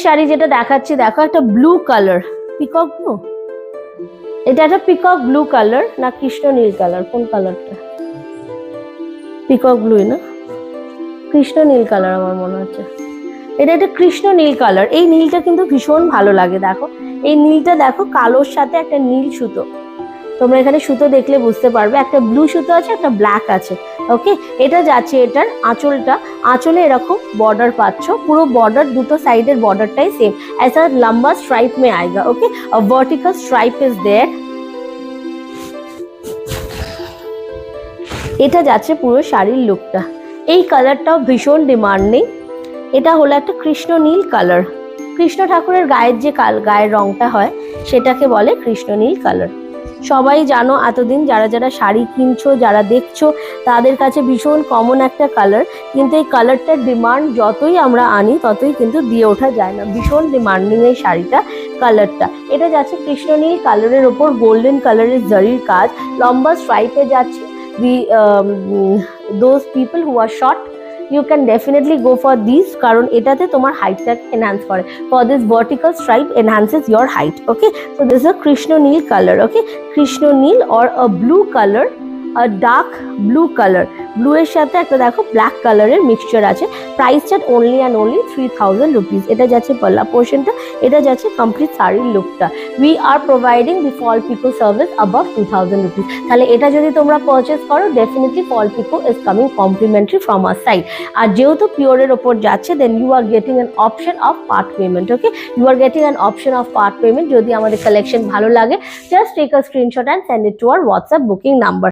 শাড়ি যেটা দেখাচ্ছি দেখো, একটা ব্লু কালার, পিকক ব্লু, এটা একটা পিকক ব্লু কালার না কৃষ্ণ নীল কালার, কোন কালারটা? পিকক ব্লু না, কৃষ্ণ নীল কালার আমার মনে হচ্ছে। এটা একটা কৃষ্ণ নীল কালার। এই নীলটা কিন্তু ভীষণ ভালো লাগে। দেখো এই নীলটা, দেখো কালোর সাথে একটা নীল সুতো, তোমরা এখানে সুতো দেখলে বুঝতে পারবে, একটা ব্লু সুতো আছে, একটা ব্ল্যাক আছে। ওকে, এটা যাচ্ছে এটার আঁচলটা, আঁচলে এরকম বর্ডার পাচ্ছ, পুরো বর্ডার দুটো সাইডের বর্ডারটাই সেম, ऐसा लंबा स्ट्राइप में आएगा। Okay, a vertical stripe is there. এটা যাচ্ছে পুরো শাড়ির লুকটা। এই কালারটাও ভীষণ ডিমান্ডিং। এটা হলো একটা কৃষ্ণ নীল কালার। কৃষ্ণ ঠাকুরের গায়ের যে গায়ের রংটা হয় সেটাকে বলে কৃষ্ণ নীল কালার। সবাই জানো, এতদিন যারা যারা শাড়ি কিনছো, যারা দেখছো, তাদের কাছে ভীষণ কমন একটা কালার, কিন্তু এই কালারটার ডিমান্ড যতই আমরা আনি ততই কিন্তু দিয়ে ওঠা যায় না। ভীষণ ডিমান্ডিং এই শাড়িটা, কালারটা। এটা যাচ্ছে কৃষ্ণ নীল কালারের ওপর গোল্ডেন কালারের জরির কাজ, লম্বা স্ট্রাইপে যাচ্ছে। those people who are short, you can definitely go for these, কারণ এটাতে তোমার হাইটটাকে এনহ্যান্স করে। for this vertical stripe enhances your height. Okay, so this is a Krishna Neel color. Okay, Krishna Neel or a blue color, a dark blue color, blue এর সাথে একটা দেখো black কালারের mixture আছে। Price chart only and only 3000 rupees. এটা যাচ্ছে পাল্লা পোর্শনটা, এটা যাচ্ছে কমপ্লিট শাড়ির লুকটা। We are providing the fall pico service above 2000 rupees. তাহলে এটা যদি তোমরা পারচেস করো, definitely fall pico is coming complimentary from our side. আর যেহেতু পিওরের ওপর যাচ্ছে, then you are getting an option of part payment. Okay, you are getting an option of part payment. যদি আমাদের কালেকশন ভালো লাগে, just take a screenshot and send it to our WhatsApp booking number.